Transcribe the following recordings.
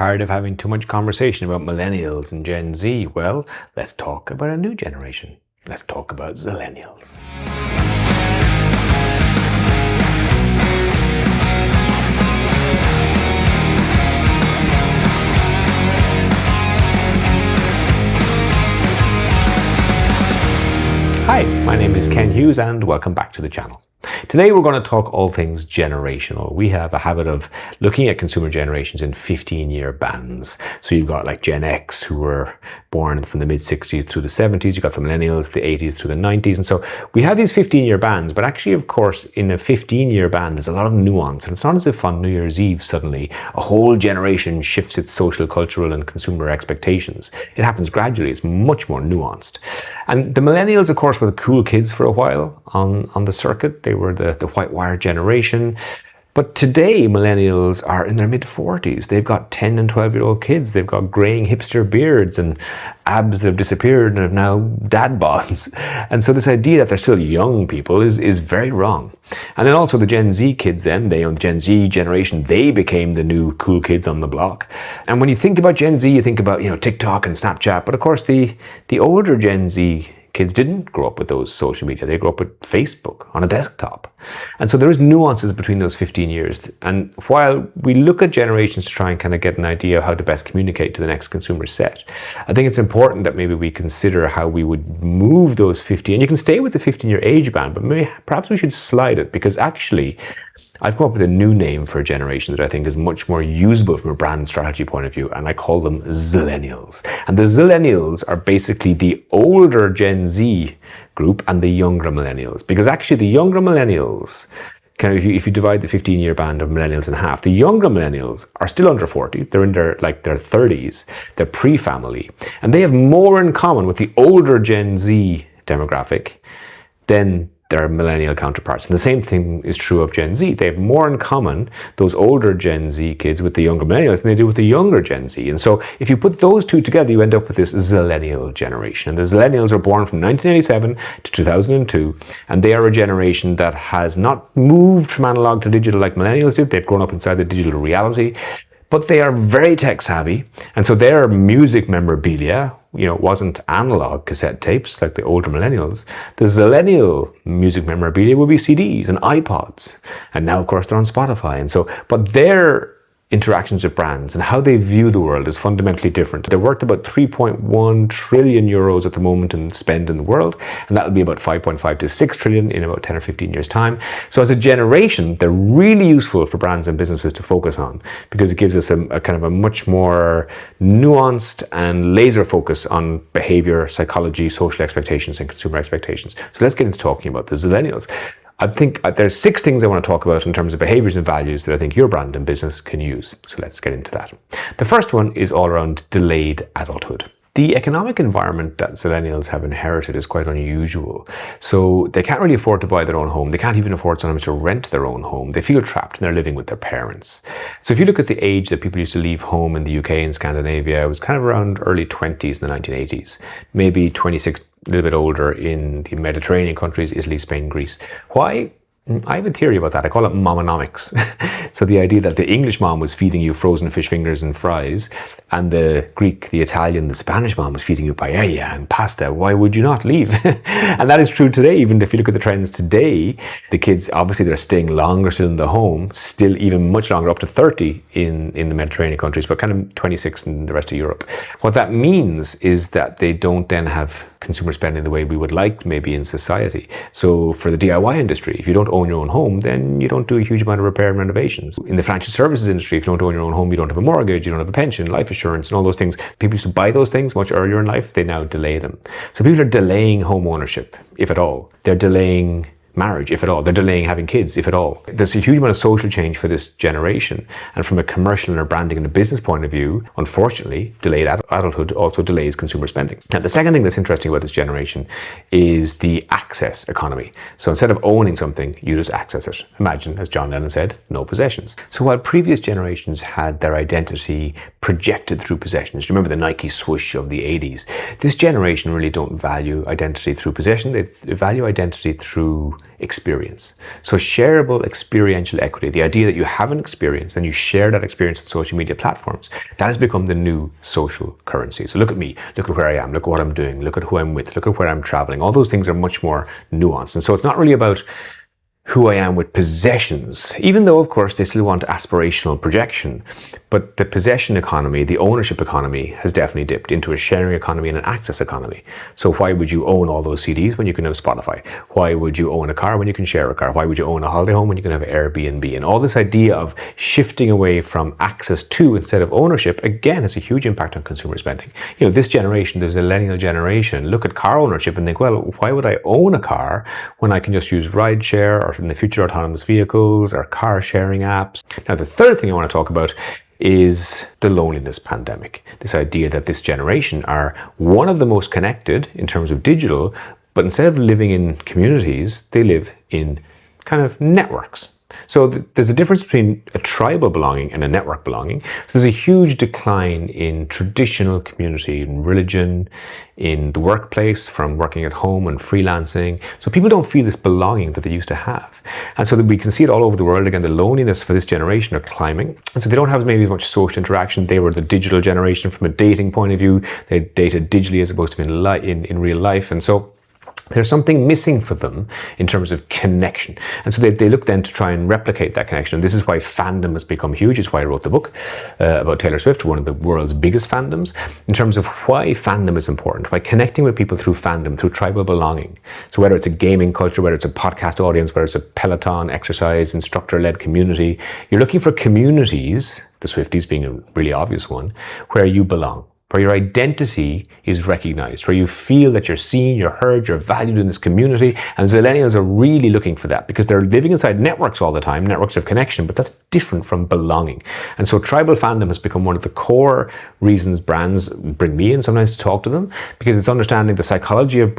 Tired of having too much conversation about millennials and Gen Z? Well, let's talk about a new generation. Let's talk about Zillennials. Hi, my name is Ken Hughes and welcome back to the channel. Today we're going to talk all things generational. We have a habit of looking at consumer generations in 15-year bands. So you've got like Gen X, who were born from the mid-60s through the 70s. You've got the millennials, the 80s through the 90s. And so we have these 15-year bands, but actually, of course, in a 15-year band, there's a lot of nuance. And it's not as if on New Year's Eve, suddenly, a whole generation shifts its social, cultural, and consumer expectations. It happens gradually. It's much more nuanced. And the millennials, of course, were the cool kids for a while on the circuit. They were the white wire generation. But today, millennials are in their mid-40s. They've got 10 and 12-year-old kids. They've got graying hipster beards and abs that have disappeared and have now dad bods. And so this idea that they're still young people is very wrong. And then also the Gen Z kids then, the Gen Z generation, they became the new cool kids on the block. And when you think about Gen Z, you think about, TikTok and Snapchat. But of course, the older Gen Z kids didn't grow up with those social media. They grew up with Facebook on a desktop. And so there is nuances between those 15 years. And while we look at generations to try and kind of get an idea of how to best communicate to the next consumer set, I think it's important that maybe we consider how we would move those 15. And you can stay with the 15-year age band, but perhaps we should slide it, because actually I've come up with a new name for a generation that I think is much more usable from a brand strategy point of view, and I call them Zillennials. And the Zillennials are basically the older Gen Z group and the younger millennials, because actually the younger millennials, kind of if you divide the 15-year band of millennials in half, the younger millennials are still under 40. They're in their 30s. They're pre-family, and they have more in common with the older Gen Z demographic than their millennial counterparts. And the same thing is true of Gen Z. They have more in common, those older Gen Z kids, with the younger millennials than they do with the younger Gen Z. And so if you put those two together, you end up with this Zillennial generation. And the Zillennials were born from 1987 to 2002, and they are a generation that has not moved from analog to digital like millennials did. They've grown up inside the digital reality, but they are very tech savvy. And so their music memorabilia, wasn't analog cassette tapes like the older millennials. The Zillennial music memorabilia will be CDs and iPods. And now, of course, they're on Spotify. And so, but their interactions with brands and how they view the world is fundamentally different. They're worth about 3.1 trillion euros at the moment in spend in the world, and that'll be about 5.5 to 6 trillion in about 10 or 15 years time. So as a generation, they're really useful for brands and businesses to focus on, because it gives us a kind of a much more nuanced and laser focus on behavior, psychology, social expectations, and consumer expectations. So let's get into talking about the Zillennials. I think there's 6 things I want to talk about in terms of behaviors and values that I think your brand and business can use. So let's get into that. The first one is all around delayed adulthood. The economic environment that Zillennials have inherited is quite unusual. So they can't really afford to buy their own home. They can't even afford sometimes to rent their own home. They feel trapped and they're living with their parents. So if you look at the age that people used to leave home in the UK and Scandinavia, it was kind of around early 20s in the 1980s, maybe 26, a little bit older in the Mediterranean countries, Italy, Spain, Greece. Why? I have a theory about that. I call it momonomics. So the idea that the English mom was feeding you frozen fish fingers and fries, and the Greek, the Italian, the Spanish mom was feeding you paella and pasta. Why would you not leave? And that is true today. Even if you look at the trends today, the kids, obviously they're staying longer still in the home, still even much longer, up to 30 in the Mediterranean countries, but kind of 26 in the rest of Europe. What that means is that they don't then have consumer spending the way we would like maybe in society. So for the DIY industry, if you don't own your own home, then you don't do a huge amount of repair and renovations. In the financial services industry, if you don't own your own home, you don't have a mortgage, you don't have a pension, life insurance, and all those things. People used to buy those things much earlier in life. They now delay them. So people are delaying home ownership, if at all. They're delaying marriage, if at all. They're delaying having kids, if at all. There's a huge amount of social change for this generation. And from a commercial and a branding and a business point of view, unfortunately, delayed adulthood also delays consumer spending. Now, the second thing that's interesting about this generation is the access economy. So instead of owning something, you just access it. Imagine, as John Lennon said, no possessions. So while previous generations had their identity projected through possessions, remember the Nike swoosh of the 80s, this generation really don't value identity through possession. They value identity through experience. So shareable experiential equity, the idea that you have an experience and you share that experience on social media platforms, that has become the new social currency. So look at me, look at where I am, look at what I'm doing, look at who I'm with, look at where I'm traveling. All those things are much more nuanced. And so it's not really about who I am with possessions, even though, of course, they still want aspirational projection. But the possession economy, the ownership economy, has definitely dipped into a sharing economy and an access economy. So why would you own all those CDs when you can have Spotify? Why would you own a car when you can share a car? Why would you own a holiday home when you can have Airbnb? And all this idea of shifting away from access to instead of ownership, again, has a huge impact on consumer spending. You know, this generation, the Zillennial generation, look at car ownership and think, well, why would I own a car when I can just use rideshare or in the future autonomous vehicles or car sharing apps? Now, the third thing I want to talk about is the loneliness pandemic. This idea that this generation are one of the most connected in terms of digital, but instead of living in communities, they live in kind of networks. So there's a difference between a tribal belonging and a network belonging. So there's a huge decline in traditional community, in religion, in the workplace, from working at home and freelancing. So people don't feel this belonging that they used to have. And so that we can see it all over the world. Again, the loneliness for this generation are climbing. And so they don't have maybe as much social interaction. They were the digital generation from a dating point of view. They dated digitally as opposed to in real life. And so there's something missing for them in terms of connection. And so they look then to try and replicate that connection. And this is why fandom has become huge. It's why I wrote the book about Taylor Swift, one of the world's biggest fandoms, in terms of why fandom is important, why connecting with people through fandom, through tribal belonging. So whether it's a gaming culture, whether it's a podcast audience, whether it's a Peloton, exercise, instructor-led community, you're looking for communities, the Swifties being a really obvious one, where you belong, where your identity is recognized, where you feel that you're seen, you're heard, you're valued in this community. And Zillennials are really looking for that because they're living inside networks all the time, networks of connection, but that's different from belonging. And so tribal fandom has become one of the core reasons brands bring me in sometimes to talk to them, because it's understanding the psychology of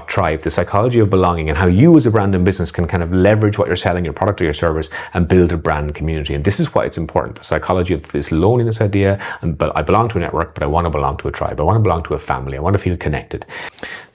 tribe, the psychology of belonging, and how you as a brand and business can kind of leverage what you're selling, your product or your service, and build a brand community. And this is why it's important, the psychology of this loneliness idea. I belong to a network, but I want to belong to a tribe. I want to belong to a family. I want to feel connected.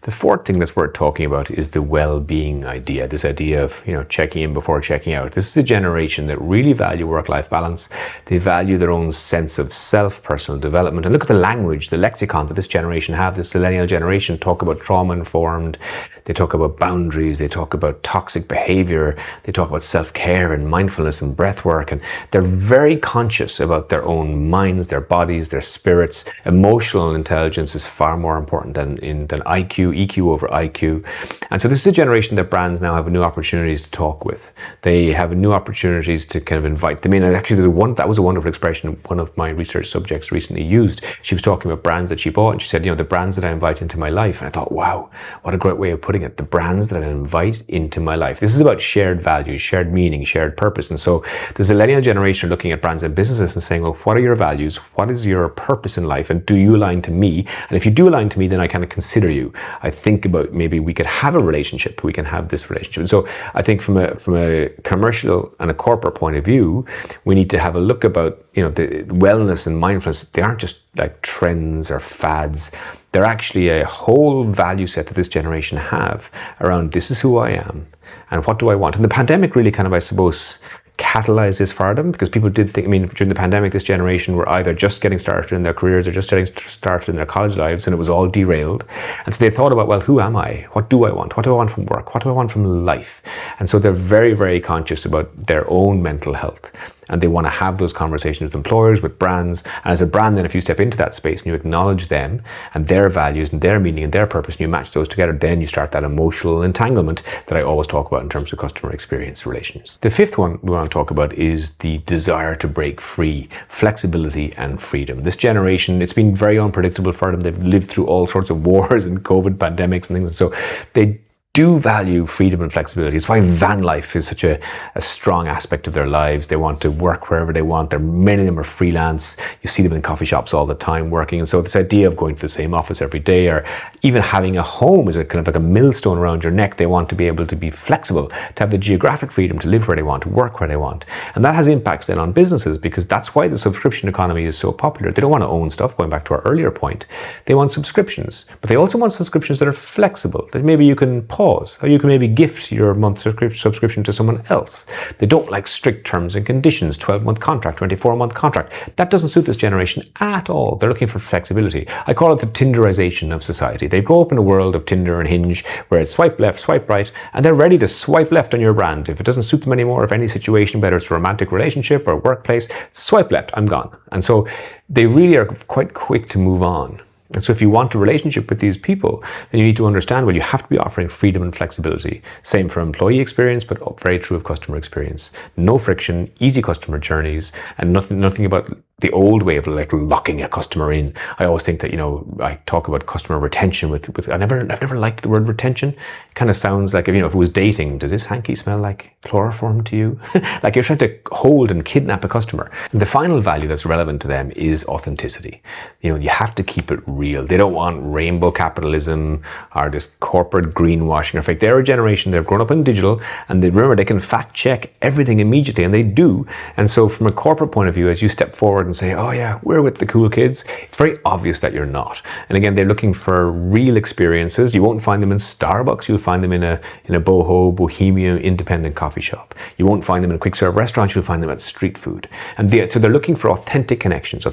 The fourth thing that's worth talking about is the well-being idea, this idea of, checking in before checking out. This is a generation that really value work-life balance. They value their own sense of self, personal development. And look at the language, the lexicon that this generation have. This Zillennial generation talk about trauma-informed. They talk about boundaries. They talk about toxic behavior. They talk about self-care and mindfulness and breath work. And they're very conscious about their own minds, their bodies, their spirits. Emotional intelligence is far more important than IQ, EQ over IQ. And so this is a generation that brands now have new opportunities to talk with. They have new opportunities to kind of invite them in. And actually, that was a wonderful expression one of my research subjects recently used. She was talking about brands that she bought, and she said, the brands that I invite into my life. And I thought, wow, what a great way of putting it. The brands that I invite into my life. This is about shared values, shared meaning, shared purpose. And so the Zillennial generation are looking at brands and businesses and saying, well, what are your values? What is your purpose in life? And do you align to me? And if you do align to me, then I kind of consider you. I think about maybe we could have a relationship. We can have this relationship. And so I think from a commercial and a corporate point of view, we need to have a look about, the wellness and mindfulness. They aren't just like trends or fads. They're actually a whole value set that this generation have around this is who I am and what do I want. And the pandemic really kind of, I suppose, catalyze this for them, because people did think, during the pandemic, this generation were either just getting started in their careers or just getting started in their college lives, and it was all derailed. And so they thought about, well, who am I? What do I want? What do I want from work? What do I want from life? And so they're very, very conscious about their own mental health. And they want to have those conversations with employers, with brands. And as a brand, then if you step into that space and you acknowledge them and their values and their meaning and their purpose, and you match those together, then you start that emotional entanglement that I always talk about in terms of customer experience relations. The fifth one we want to talk about is the desire to break free, flexibility and freedom. This generation, it's been very unpredictable for them. They've lived through all sorts of wars and COVID pandemics and things. And so they do value freedom and flexibility. It's why van life is such a strong aspect of their lives. They want to work wherever they want. Many of them are freelance. You see them in coffee shops all the time working. And so this idea of going to the same office every day, or even having a home, is a kind of like a millstone around your neck. They want to be able to be flexible, to have the geographic freedom to live where they want, to work where they want. And that has impacts then on businesses, because that's why the subscription economy is so popular. They don't want to own stuff, going back to our earlier point. They want subscriptions, but they also want subscriptions that are flexible, that maybe you can cause, how you can maybe gift your month subscription to someone else. They don't like strict terms and conditions, 12-month contract, 24-month contract. That doesn't suit this generation at all. They're looking for flexibility. I call it the Tinderization of society. They grow up in a world of Tinder and Hinge where it's swipe left, swipe right, and they're ready to swipe left on your brand. If it doesn't suit them anymore, if any situation, whether it's a romantic relationship or workplace, swipe left, I'm gone. And so they really are quite quick to move on. And so if you want a relationship with these people, then you need to understand, well, you have to be offering freedom and flexibility. Same for employee experience, but very true of customer experience. No friction, easy customer journeys, and nothing about the old way of like locking a customer in. I always think that, I talk about customer retention with I've never liked the word retention. It kind of sounds like, if it was dating, does this hanky smell like chloroform to you? Like you're trying to hold and kidnap a customer. The final value that's relevant to them is authenticity. You have to keep it real. They don't want rainbow capitalism or this corporate greenwashing or fake. They're a generation, they've grown up in digital, and remember they can fact check everything immediately, and they do. And so from a corporate point of view, as you step forward and say, oh yeah, we're with the cool kids, it's very obvious that you're not. And again, they're looking for real experiences. You won't find them in Starbucks. You'll find them in a bohemian independent coffee shop. You won't find them in a quick serve restaurant. You'll find them at street food. And so they're looking for authentic connections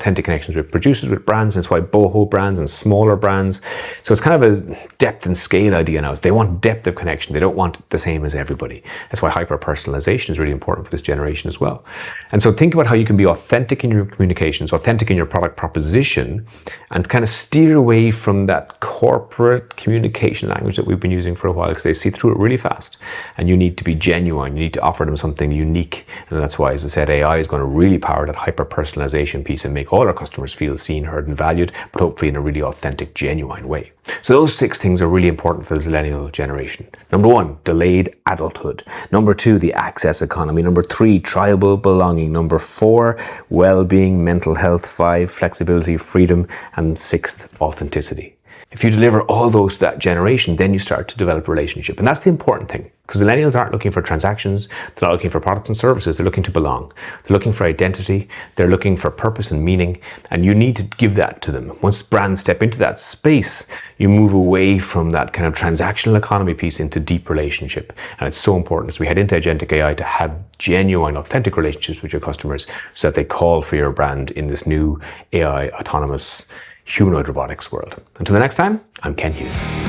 with producers, with brands. That's why boho brands and smaller brands. So it's kind of a depth and scale idea now. They want depth of connection. They don't want the same as everybody. That's why hyper-personalization is really important for this generation as well. And so think about how you can be authentic in your communications, authentic in your product proposition, and kind of steer away from that corporate communication language that we've been using for a while, because they see through it really fast. And you need to be genuine. You need to offer them something unique. And that's why, as I said, AI is going to really power that hyper-personalization piece and make all our customers feel seen, heard, and valued, but hopefully in a really authentic, genuine way. So those 6 things are really important for the Zillennial generation. Number 1, delayed adulthood. Number 2, the access economy. Number 3, tribal belonging. Number 4, well-being, mental health. 5, flexibility, freedom. And 6th, authenticity. If you deliver all those to that generation, then you start to develop a relationship. And that's the important thing, because Zillennials aren't looking for transactions. They're not looking for products and services. They're looking to belong. They're looking for identity. They're looking for purpose and meaning. And you need to give that to them. Once brands step into that space, you move away from that kind of transactional economy piece into deep relationship. And it's so important as we head into agentic AI to have genuine, authentic relationships with your customers so that they call for your brand in this new AI autonomous humanoid robotics world. Until the next time, I'm Ken Hughes.